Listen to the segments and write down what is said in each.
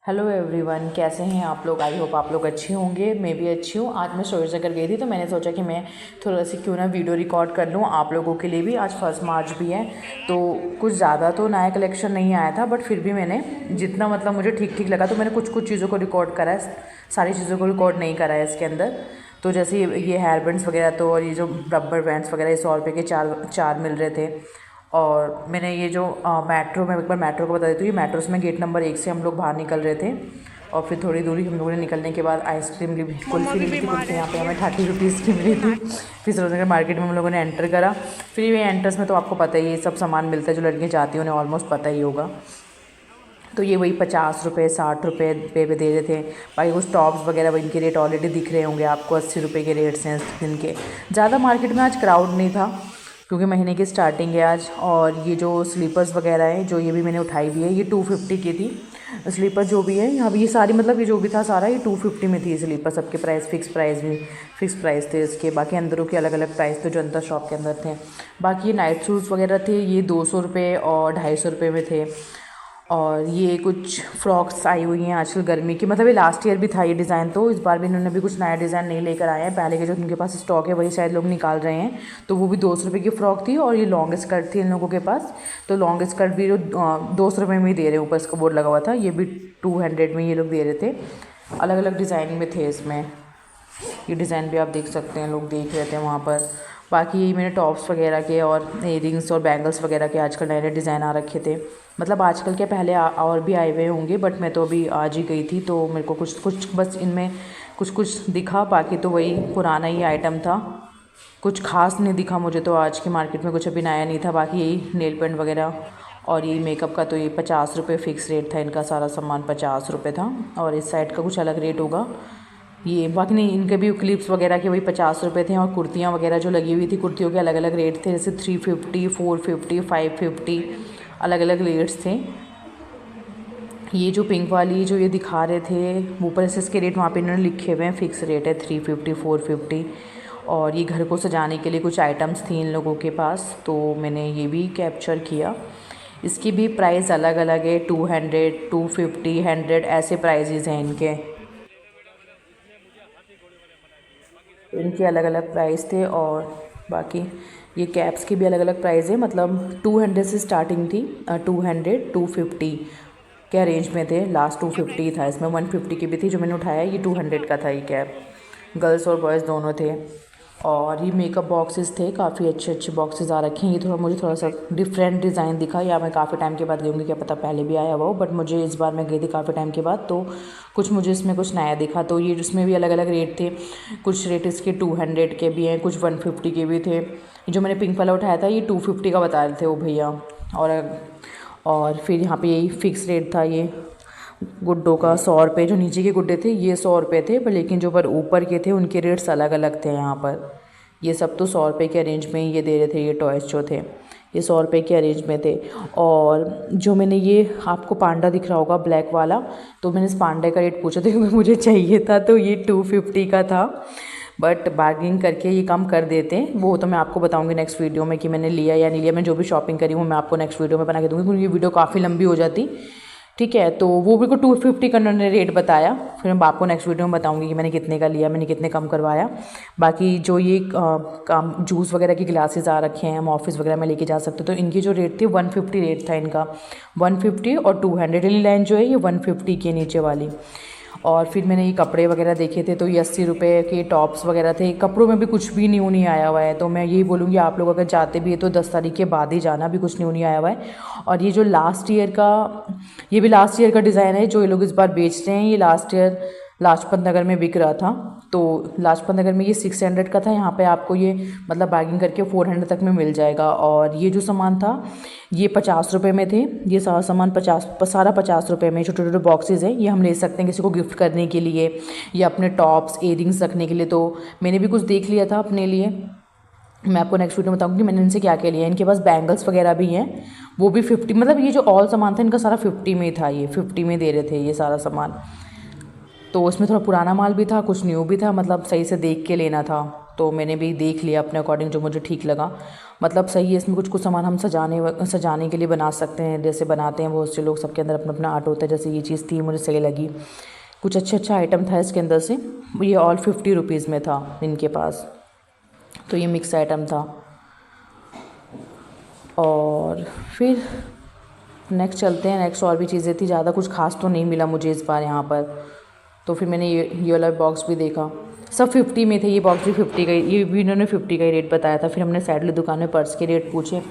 Hello everyone, कैसे हैं आप लोग। आई होप आप लोग अच्छे होंगे। मैं भी अच्छी हूँ। आज मैं स्टोरेज नगर गई थी तो मैंने सोचा कि मैं थोड़ा सी क्यों ना वीडियो रिकॉर्ड कर लूँ आप लोगों के लिए भी। आज 1 मार्च भी है तो कुछ ज़्यादा तो नया कलेक्शन नहीं आया था, बट फिर भी मैंने जितना मतलब मुझे ठीक ठीक लगा तो मैंने कुछ कुछ चीज़ों को रिकॉर्ड करा है। सारी चीज़ों को रिकॉर्ड नहीं करा है इसके अंदर। तो जैसे ये हेयर बैंड्स वगैरह तो, और ये जो रबर बैंड्स वगैरह, ये 100 रुपये के चार चार मिल रहे थे। और मैंने ये जो मेट्रो में, एक बार मेट्रो को बता देती हूँ, ये मेट्रो से मैं गेट नंबर 1 से हम लोग बाहर निकल रहे थे। और फिर थोड़ी दूरी हम लोगों ने निकलने के बाद आइसक्रीम ली, कुल्फ़ी ली थी। कुल्फ़ी यहाँ पे हमें 30 रुपीज़ की मिली थी। फिर सरोजनगर मार्केट में हम लोगों ने एंटर करा। फिर ये एंट्रेंस में तो आपको पता ही है, ये सब सामान मिलता है जो लड़कियाँ चाहती हैं, उन्हें ऑलमोस्ट पता ही होगा। तो ये वही 50 रुपये 60 रुपये पे दे रहे थे। बाकी कुछ टॉप्स वगैरह इनके रेट ऑलरेडी दिख रहे होंगे आपको, 80 रुपये के रेट्स हैं इनके। ज़्यादा मार्केट में आज क्राउड नहीं था क्योंकि महीने की स्टार्टिंग है आज। और ये जो स्लीपर्स वगैरह हैं, जो ये भी मैंने उठाई हुई है, ये 250 की थी। स्लीपर जो भी है यहाँ भी, ये सारी मतलब ये जो भी था सारा, ये 250 में थी स्लीपर। सबके प्राइस फिक्स प्राइस थे इसके। बाकी अंदरों के अलग अलग प्राइस थे जो अंदर शॉप के अंदर थे। बाकी ये नाइट शूज़ वगैरह थे, ये 200 रुपये और 250 रुपये में थे। और ये कुछ फ्रॉक्स आई हुई हैं आजकल गर्मी की, मतलब ये लास्ट ईयर भी था ये डिज़ाइन, तो इस बार भी इन्होंने भी कुछ नया डिज़ाइन नहीं लेकर आए हैं। पहले के जो उनके पास स्टॉक है वही शायद लोग निकाल रहे हैं। तो वो भी 200 रुपये की फ़्रॉक थी और ये लॉन्ग स्कर्ट थी इन लोगों के पास। तो लॉन्ग स्कर्ट भी जो 200 रुपये में ही दे रहे हैं, ऊपर इसका बोर्ड लगा हुआ था, ये भी 200 में ये लोग दे रहे थे। अलग अलग डिज़ाइन में थे इसमें। ये डिज़ाइन भी आप देख सकते हैं, लोग देख रहे थे वहाँ पर। बाकी यही मैंने टॉप्स वगैरह के और इयरिंग्स और बैंगल्स वगैरह के आजकल नए नए डिज़ाइन आ रखे थे। मतलब आजकल के पहले और भी आए हुए होंगे, बट मैं तो अभी आज ही गई थी तो मेरे को कुछ कुछ बस इनमें कुछ कुछ दिखा। बाकी तो वही पुराना ही आइटम था, कुछ खास नहीं दिखा मुझे तो। आज की मार्केट में कुछ अभी नया नहीं था। बाकी यही नेल पेंट वगैरह और ये मेकअप का, तो ये 50 रुपये फ़िक्स रेट था इनका। सारा सामान 50 रुपये था। और इस साइड का कुछ अलग रेट होगा ये। बाकी नहीं, इनके भी क्लिप्स वगैरह के वही 50 रुपये थे। और कुर्तियाँ वगैरह जो लगी हुई थी, कुर्तियों के अलग अलग रेट थे, जैसे 350, 450, 550, अलग अलग रेट्स थे। ये जो पिंक वाली जो ये दिखा रहे थे ऊपर से, इसके रेट वहाँ पे इन्होंने लिखे हुए हैं, फ़िक्स रेट है 350, 450। और ये घर को सजाने के लिए कुछ आइटम्स थी इन लोगों के पास, तो मैंने ये भी कैप्चर किया। इसकी भी प्राइस अलग अलग है, 200, 250, 100 ऐसे प्राइजेज़ हैं इनके। तो इनके अलग अलग प्राइस थे। और बाकी ये कैप्स की भी अलग अलग प्राइस है, मतलब 200 से स्टार्टिंग थी। 200, 250 के रेंज में थे। लास्ट 250 था, इसमें 150 की भी थी। जो मैंने उठाया ये 200 का था ये कैप। गर्ल्स और बॉयज़ दोनों थे। और ये मेकअप बॉक्सेस थे, काफ़ी अच्छे अच्छे बॉक्सेस आ रखे हैं। ये मुझे थोड़ा सा डिफरेंट डिज़ाइन दिखा, या मैं काफ़ी टाइम के बाद गई होंगी, क्या पता पहले भी आया हुआ हो, बट मुझे इस बार मैं गई थी काफ़ी टाइम के बाद, तो कुछ मुझे इसमें कुछ नया दिखा। तो ये इसमें भी अलग अलग रेट थे। कुछ रेट इसके 200 के भी हैं, कुछ 150 के भी थे। जो मैंने पिंक वाला उठाया था ये 250 का बता रहे थे वो भैया। और फिर यहाँ पे यही फ़िक्स रेट था। ये गुड्डों का 100 रुपये, जो नीचे के गुड्डे थे ये 100 रुपये थे, पर लेकिन जो पर ऊपर के थे उनके रेट्स अलग अलग थे यहाँ पर। ये सब तो 100 रुपये के अरेंज में ही ये दे रहे थे। ये टॉयज़ जो थे ये 100 रुपये के अरेंज में थे। और जो मैंने ये आपको पांडा दिख रहा होगा ब्लैक वाला, तो मैंने इस पांडे का रेट पूछा था क्योंकि मुझे चाहिए था, तो ये 250 का था। बट बार्गेनिंग करके ये कम कर देते हैं, वो तो मैं आपको बताऊंगी नेक्स्ट वीडियो में कि मैंने लिया या नहीं लिया। मैं जो भी शॉपिंग करी हूँ मैं आपको नेक्स्ट वीडियो में बना के दूँगी, क्योंकि ये वीडियो काफ़ी लंबी हो जाती। ठीक है, तो वो बिल्कुल 250 का उन्होंने रेट बताया। फिर मैं आपको नेक्स्ट वीडियो में बताऊंगी कि मैंने कितने का लिया, मैंने कितने कम करवाया। बाकी जो ये काम जूस वगैरह की ग्लासेस आ रखे हैं, हम ऑफिस वगैरह में लेके जा सकते, तो इनकी जो रेट थी 150 रेट था इनका। 150 और 200 लाइन जो है ये 150 के नीचे वाली। और फिर मैंने ये कपड़े वगैरह देखे थे, तो ये 80 रुपये के टॉप्स वगैरह थे। कपड़ों में भी कुछ भी न्यू नहीं आया हुआ है, तो मैं यही बोलूँगी आप लोग अगर जाते भी है तो 10 तारीख के बाद ही जाना, भी कुछ न्यू नहीं आया हुआ है। और ये जो लास्ट ईयर का, ये भी लास्ट ईयर का डिज़ाइन है जो ये लोग इस बार बेच रहे हैं। ये लास्ट ईयर लाजपत नगर में बिक रहा था, तो लाजपत नगर में ये 600 का था। यहाँ पे आपको ये मतलब बार्गिंग करके 400 तक में मिल जाएगा। और ये जो सामान था ये 50 रुपये में थे। ये सारा सामान सारा 50 रुपये में। छोटे छोटे बॉक्सेस हैं, ये हम ले सकते हैं किसी को गिफ्ट करने के लिए या अपने टॉप्स इयरिंग्स रखने के लिए। तो मैंने भी कुछ देख लिया था अपने लिए, मैं आपको नेक्स्ट वीडियो में बताऊंगी मैंने इनसे क्या क्या लिया। इनके पास बैंगल्स वगैरह भी हैं, वो भी 50, मतलब ये जो ऑल सामान था इनका सारा 50 में था। ये 50 में दे रहे थे ये सारा सामान। तो उसमें थोड़ा पुराना माल भी था, कुछ न्यू भी था, मतलब सही से देख के लेना था। तो मैंने भी देख लिया अपने अकॉर्डिंग जो मुझे ठीक लगा। मतलब सही है, इसमें कुछ कुछ सामान हम सजाने के लिए बना सकते हैं, जैसे बनाते हैं बहुत से लोग, सबके अंदर अपना अपना आर्ट होता है। जैसे ये चीज़ थी, मुझे सही लगी। कुछ अच्छा आइटम था इसके अंदर से। ये ऑल 50 रुपीज़ में था इनके पास, तो ये मिक्स आइटम था। और फिर नेक्स्ट चलते हैं। नेक्स्ट और भी चीज़ें थी, ज़्यादा कुछ खास तो नहीं मिला मुझे इस बार यहाँ पर। तो फिर मैंने ये वाला बॉक्स भी देखा, सब 50 में थे। ये बॉक्स भी 50 का, ये भी इन्होंने 50 का ही रेट बताया था। फिर हमने सैडली दुकान में पर्स के रेट पूछे।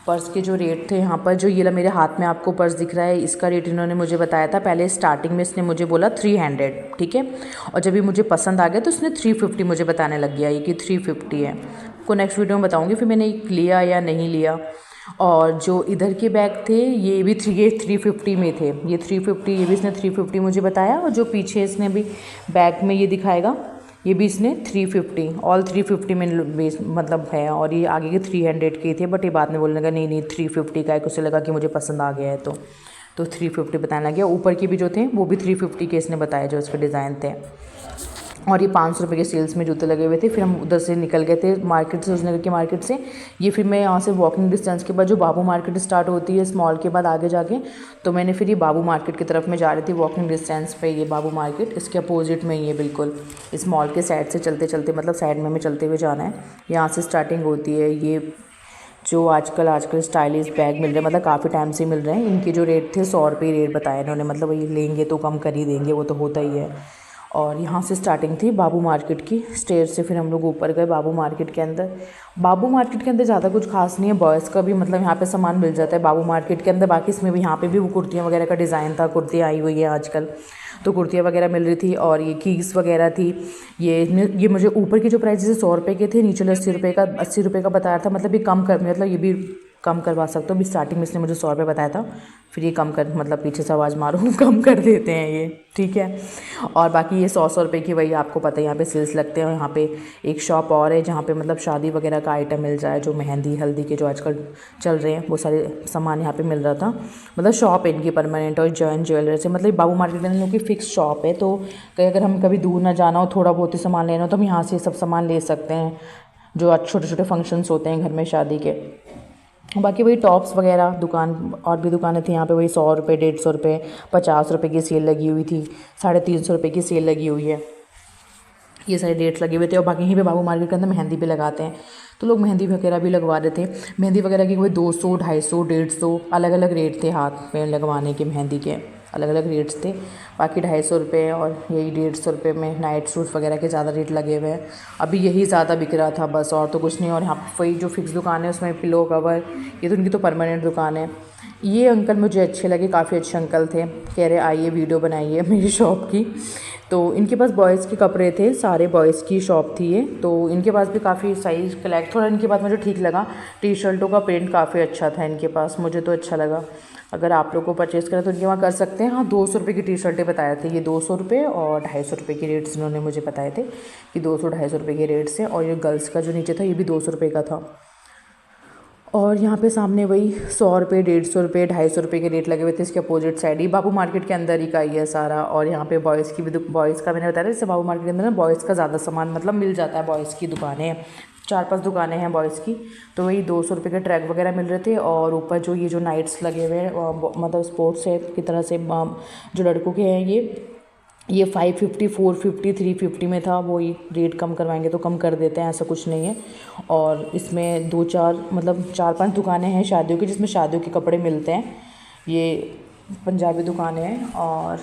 पर्स के जो रेट थे यहाँ पर, जो ये मेरे हाथ में आपको पर्स दिख रहा है, इसका रेट इन्होंने मुझे बताया था। पहले स्टार्टिंग में इसने मुझे बोला 300, ठीक है। और जब ये मुझे पसंद आ गया तो उसने 350 मुझे बताने लग गया ये कि 350 है। आपको नेक्स्ट वीडियो में बताऊँगी फिर मैंने लिया या नहीं लिया। और जो इधर के बैग थे ये भी 350 में थे। ये 350, ये भी इसने 350 मुझे बताया। और जो पीछे इसने भी बैग में ये दिखाएगा, ये भी इसने 350, ऑल 350 में मतलब है। और ये आगे के 300 के थे, बट ये बाद में बोलने लगा नहीं 350 का है। उसे लगा कि मुझे पसंद आ गया है तो 350 बताने लग गया। ऊपर के भी जो थे वो भी 350 के इसने बताया, जो इसके डिज़ाइन थे। और ये 500 रुपये के सेल्स में जूते लगे हुए थे। फिर हम उधर से निकल गए थे मार्केट से, उसनगर की मार्केट से। ये फिर मैं यहाँ से वॉकिंग डिस्टेंस के बाद जो बाबू मार्केट स्टार्ट होती है इस मॉल के बाद आगे जाके, तो मैंने फिर ये बाबू मार्केट की तरफ में जा रही थी वॉकिंग डिस्टेंस पे। ये बाबू मार्केट इसके अपोजिट में ही है बिल्कुल, इस मॉल के साइड से चलते चलते, मतलब साइड में हमें चलते हुए जाना है। यहाँ से स्टार्टिंग होती है। ये जो आजकल स्टाइलिश बैग मिल रहे हैं, मतलब काफ़ी टाइम से मिल रहे हैं। इनके जो रेट थे 100 रुपये रेट बताए इन्होंने, मतलब ये लेंगे तो कम कर ही देंगे, वो तो होता ही है। और यहाँ से स्टार्टिंग थी बाबू मार्केट की। स्टेज से फिर हम लोग ऊपर गए बाबू मार्केट के अंदर। बाबू मार्केट के अंदर ज़्यादा कुछ खास नहीं है, बॉयज़ का भी मतलब यहाँ पे सामान मिल जाता है बाबू मार्केट के अंदर। बाकी इसमें भी यहाँ पे भी वो कुर्तियाँ वगैरह का डिज़ाइन था, कुर्तियाँ आई हुई है आजकल, तो कुर्तियाँ वगैरह मिल रही थी। और ये कीस वगैरह थी। ये मुझे ऊपर की जो प्राइस जैसे 100 रुपये के थे, नीचे 80 रुपये का बताया था। मतलब ये कम कर, मतलब ये भी कम करवा सकते हो। अभी स्टार्टिंग में इसने मुझे 100 रुपये बताया था, फिर ये कम कर, मतलब पीछे से आवाज़ मारो कम कर देते हैं ये, ठीक है। और बाकी ये 100 रुपये की, वही आपको पता है यहाँ पे सेल्स लगते हैं। यहाँ पे एक शॉप और है जहाँ पे मतलब शादी वगैरह का आइटम मिल जाए, जो मेहंदी हल्दी के जो आजकल चल रहे हैं वो सारे सामान यहाँ पे मिल रहा था। मतलब शॉप है इनकी परमानेंट, और जॉइन ज्वेलर से, मतलब बाबू मार्केट में लोगों की फिक्स शॉप है। तो अगर हम कभी दूर ना जाना हो, थोड़ा बहुत ही सामान लेना हो, तो हम यहाँ से सब सामान ले सकते हैं, जो छोटे छोटे फंक्शंस होते हैं घर में शादी के। बाकी वही टॉप्स वगैरह दुकान, और भी दुकानें थी यहाँ पे। वही 100 रुपये, 150 रुपये, 50 रुपये की सेल लगी हुई थी, 350 रुपये की सेल लगी हुई है। ये सारे रेट्स लगे हुए थे। और बाकी यहीं पे बाबू मार्केट के अंदर मेहंदी भी लगाते हैं, तो लोग मेहंदी वगैरह भी लगवा रहे थे। मेहंदी वगैरह की कोई 200, 250, 150 अलग अलग रेट थे। हाथ में लगवाने के मेहंदी के अलग अलग रेट्स थे। बाकी 250 रुपये और यही 150 रुपये में नाइट सूट वगैरह के ज़्यादा रेट लगे हुए हैं। अभी यही ज़्यादा बिक रहा था बस, और तो कुछ नहीं। और यहाँ पर वही जो फिक्स दुकान है उसमें पिलो कवर, ये तो उनकी तो परमानेंट दुकान है। ये अंकल मुझे अच्छे लगे, काफ़ी अच्छे अंकल थे। कह रहे आइए वीडियो बनाइए मेरी शॉप की। तो इनके पास बॉयज़ के कपड़े थे, सारे बॉयज़ की शॉप थी ये। तो इनके पास भी काफ़ी साइज़ कलेक्ट, थोड़ा इनके पास मुझे ठीक लगा। टी शर्टों का प्रिंट काफ़ी अच्छा था इनके पास, मुझे तो अच्छा लगा। अगर आप लोग को परचेज़ करें तो इनके वहाँ कर सकते हैं। हाँ, 200 रुपये की टी शर्टें बताए थे ये, 200 रुपये और 250 रुपये के रेट्स इन्होंने मुझे बताए थे कि 200-250 रुपये के रेट्स हैं। और ये गर्ल्स का जो नीचे था ये भी 200 रुपये का था। और यहाँ पे सामने वही 100 रुपये, 150 रुपये, 250 रुपये के रेट लगे हुए थे। इसके अपोजिट साइड ही बाबू मार्केट के अंदर ही का ही है सारा। और यहाँ पे बॉयज़ की भी, बॉयज़ का मैंने बताया था, जैसे बाबू मार्केट के अंदर ना बॉयज़ का ज़्यादा सामान मतलब मिल जाता है। बॉयज़ की दुकानें 4-5 दुकानें हैं बॉयज़ की। तो वही 200 रुपये के ट्रैक वगैरह मिल रहे थे। और ऊपर जो ये जो नाइट्स लगे हुए हैं, मतलब स्पोर्ट्स है की तरह से, जो लड़कों के हैं ये 550, 450, 350 में था। वो ही रेट कम करवाएंगे तो कम कर देते हैं, ऐसा कुछ नहीं है। और इसमें 2-4 मतलब 4-5 दुकानें हैं शादियों की, जिसमें शादियों के कपड़े मिलते हैं। ये पंजाबी दुकानें हैं। और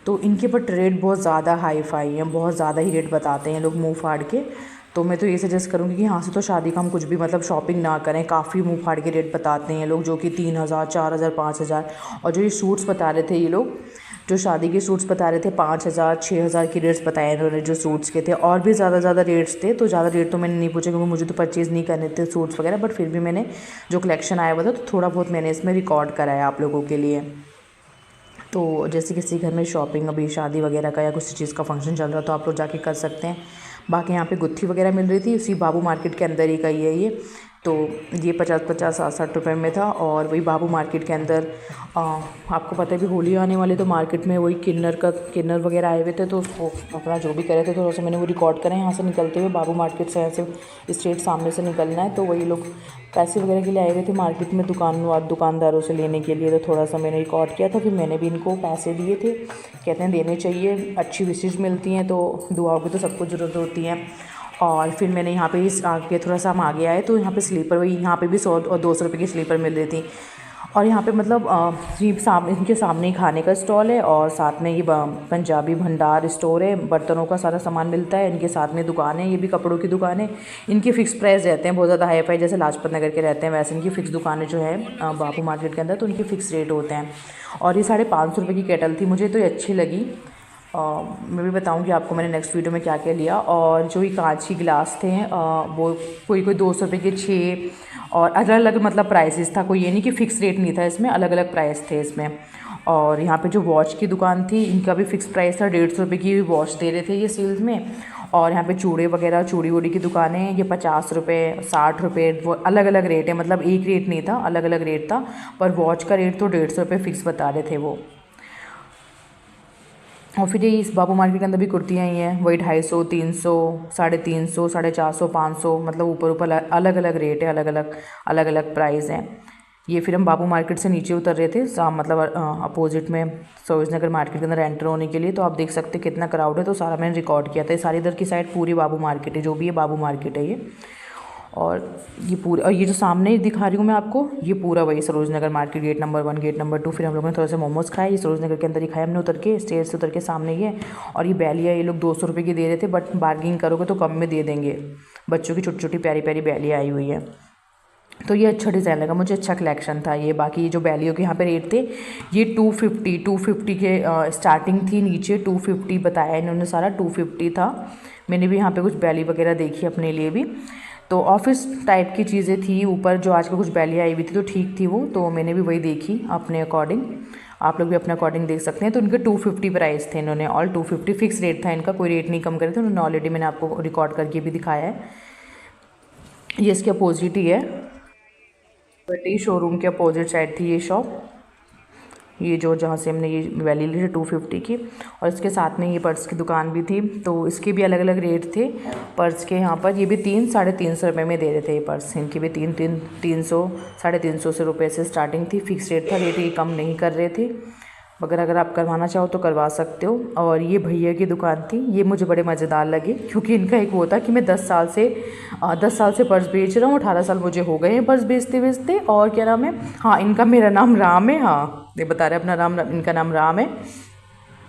तो इनके पर रेट बहुत ज़्यादा हाई फाई हैं, बहुत ज़्यादा ही रेट बताते हैं लोग मुँह फाड़ के। तो मैं तो ये सजेस्ट करूँगी कि यहाँ से तो शादी का हम कुछ भी मतलब शॉपिंग ना करें। काफ़ी मुँह फाड़ के रेट बताते हैं लोग, जो कि 3000, 4000, 5000। और जो ये सूट्स बता रहे थे ये लोग, जो शादी के सूट्स बता रहे थे 5000, 6000 की रेट्स बताए इन्होंने जो सूट्स के थे। और भी ज़्यादा रेट्स थे। तो ज़्यादा रेट तो मैंने नहीं पूछे, क्योंकि मुझे तो परचेज़ नहीं करने थे सूट्स वगैरह। बट फिर भी मैंने जो कलेक्शन आया हुआ था तो थोड़ा बहुत मैंने इसमें रिकॉर्ड कराया आप लोगों के लिए। तो जैसे किसी घर में शॉपिंग, अभी शादी वगैरह का या किसी चीज़ का फंक्शन चल रहा तो आप लोग जाके कर सकते हैं। बाकी यहाँ पे गुत्थी वगैरह मिल रही थी, उसी बाबू मार्केट के अंदर ही का ही है ये। तो ये 50-50 60 रुपये में था। और वही बाबू मार्केट के अंदर आपको पता है भी होली आने वाली, तो मार्केट में वही किन्नर वगैरह आए हुए थे, तो उसको अपना जो भी करे थे थोड़ा सा मैंने वो रिकॉर्ड करें। यहाँ से निकलते हुए बाबू मार्केट से ऐसे स्ट्रेट सामने से निकलना है, तो वही लोग पैसे वगैरह के लिए आए हुए थे मार्केट में दुकानदारों से लेने के लिए, तो थोड़ा सा मैंने रिकॉर्ड किया था। फिर मैंने भी इनको पैसे दिए थे, कहते हैं देने चाहिए, अच्छी विशेष मिलती हैं, तो दुआओं की तो सबको ज़रूरत होती है। और फिर मैंने यहाँ पे इस आगे थोड़ा सा हम आगे आए, तो यहाँ पे स्लीपर वही यहाँ पे भी 100 और 200 रुपये की स्लीपर मिल रही थी। और यहाँ पे मतलब ये सामने इनके सामने ही खाने का स्टॉल है, और साथ में ये पंजाबी भंडार स्टोर है, बर्तनों का सारा सामान मिलता है। इनके साथ में दुकान है, ये भी कपड़ों की दुकान है। इनके फ़िक्स प्राइस रहते हैं, बहुत ज़्यादा हाई फाई जैसे लाजपत नगर के रहते हैं, वैसे इनकी फ़िक्स दुकानें जो है बाबू मार्केट के अंदर, तो उनके फ़िक्स रेट होते हैं। और ये 550 रुपये की केटल थी, मुझे तो ये अच्छी लगी। मैं भी बताऊंगी आपको मैंने नेक्स्ट वीडियो में क्या क्या लिया। और जो ये कांच की गिलास थे वो कोई 200 रुपये के 6, और अलग अलग मतलब प्राइसेस था, कोई ये नहीं कि फ़िक्स रेट नहीं था इसमें, अलग अलग प्राइस थे इसमें। और यहाँ पे जो वॉच की दुकान थी, इनका भी फ़िक्स प्राइस था, 150 रुपये की वॉच दे रहे थे ये सेल्स में। और यहाँ पे चूड़े वगैरह चूड़ी वूड़ी की दुकानें, ये 50 रुपये 60 रुपये, वो अलग अलग रेट है, मतलब एक रेट नहीं था, अलग अलग रेट था। पर वॉच का रेट तो 150 रुपये फ़िक्स बता रहे थे वो। और फिर ये इस बाबू मार्केट के अंदर भी कुर्तियाँ ही हैं, वही 250, 300, 350, 450, 500, मतलब ऊपर ऊपर अलग अलग रेट है, अलग अलग प्राइस हैं। ये फिर हम बाबू मार्केट से नीचे उतर रहे थे, मतलब अपोजिट में सरोज नगर मार्केट के अंदर एंटर होने के लिए। तो आप देख सकते हैं कितना क्राउड है, तो सारा मैंने रिकॉर्ड किया था। ये सारी इधर की साइड पूरी बाबू मार्केट है, जो भी है बाबू मार्केट है ये। और ये पूरा, और ये जो सामने दिखा रही हूँ मैं आपको, ये पूरा वही Saroj Nagar market, gate number 1 gate number 2। फिर हम लोगों ने थोड़ा सा मोमोज़ खाए, ये सरोज नगर के अंदर ही खाए हमने, उतर के स्टेज से उतर के सामने ही है। और ये बैलिया ये लोग 200 रुपये की दे रहे थे, बट बार्गिंग करोगे तो कम में दे देंगे। बच्चों की छोटी छोटी प्यारी प्यारी बैलियाँ आई हुई है, तो ये अच्छा डिज़ाइन लगा मुझे, अच्छा कलेक्शन था ये। बाकी जो बैलियों के यहाँ पे रेट थे, ये 250 के स्टार्टिंग थी, नीचे 250 बताया इन्होंने, सारा 250 था। मैंने भी यहाँ पे कुछ बैली वगैरह देखी अपने लिए भी, तो ऑफिस टाइप की चीज़ें थी ऊपर, जो आजकल कुछ बैलियाँ आई हुई थी तो ठीक थी वो, तो मैंने भी वही देखी अपने अकॉर्डिंग। आप लोग भी अपने अकॉर्डिंग देख सकते हैं। तो उनके 250 प्राइस थे, इन्होंने ऑल 250 फिक्स रेट था इनका, कोई रेट नहीं कम करे थे उन्होंने, ऑलरेडी मैंने आपको रिकॉर्ड करके भी दिखाया है। ये इसके अपोजिट ही है, बट शोरूम के अपोजिट साइड थी ये शॉप, ये जो जहाँ से हमने ये वैली ली थी 250 की। और इसके साथ में ये पर्स की दुकान भी थी, तो इसके भी अलग अलग रेट थे पर्स के। यहाँ पर ये भी 300-350 रुपये में दे रहे थे ये पर्स, इनकी भी 300 350 से रुपये से स्टार्टिंग थी, फिक्स रेट था, रेट ये कम नहीं कर रहे थे। मगर अगर आप करवाना चाहो तो करवा सकते हो। और ये भैया की दुकान थी, ये मुझे बड़े मज़ेदार लगे, क्योंकि इनका एक वो था कि मैं 10 साल से पर्स बेच रहा हूँ, 18 साल मुझे हो गए हैं पर्स बेचते। और क्या नाम है, हाँ इनका, मेरा नाम राम है, हाँ ये बता रहे अपना नाम, इनका नाम राम है।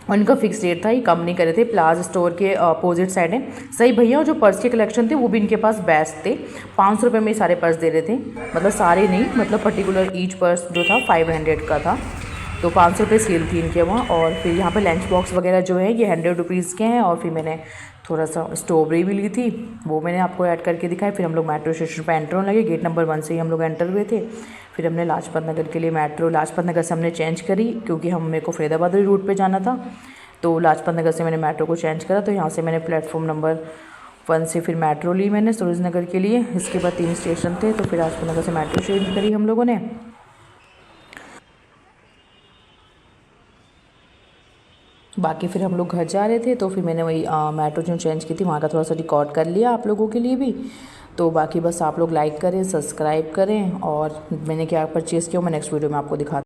और इनका फिक्स रेट था, ये कम नहीं करे थे। प्लाजा स्टोर के अपोजिट साइड है। सही भैया, और जो पर्स के कलेक्शन थे वो भी इनके पास बेस्ट थे। 500 रुपये में सारे पर्स दे रहे थे, मतलब सारे नहीं, मतलब पर्टिकुलर ईच पर्स जो था 500 का था, तो 500 रुपये सेल थी इनके वहाँ। और फिर यहाँ पे लंच बॉक्स वगैरह जो है ये 100 रुपीज़ के हैं। और फिर मैंने थोड़ा सा स्ट्रॉबेरी भी ली थी, वो मैंने आपको ऐड करके दिखाई। फिर हम लोग मेट्रो स्टेशन पर एंटर होने लगे, गेट नंबर 1 से ही हम लोग एंटर हुए थे। फिर हमने लाजपत नगर के लिए मेट्रो, लाजपत नगर से हमने चेंज करी, क्योंकि मेरे को फरीदाबाद रूट पर जाना था, तो लाजपत नगर से मैंने मेट्रो को चेंज करा। तो यहाँ से मैंने प्लेटफॉर्म नंबर 1 से फिर मेट्रो ली मैंने सरोज नगर के लिए। इसके बाद 3 स्टेशन थे, तो फिर लाजपत नगर से मेट्रो चेंज करी हम लोगों ने। बाकी फिर हम लोग घर जा रहे थे, तो फिर मैंने वही मेट्रो जो चेंज की थी वहाँ का थोड़ा सा रिकॉर्ड कर लिया आप लोगों के लिए भी। तो बाकी बस आप लोग लाइक करें, सब्सक्राइब करें, और मैंने क्या परचेज़ किया मैं नेक्स्ट वीडियो में आपको दिखा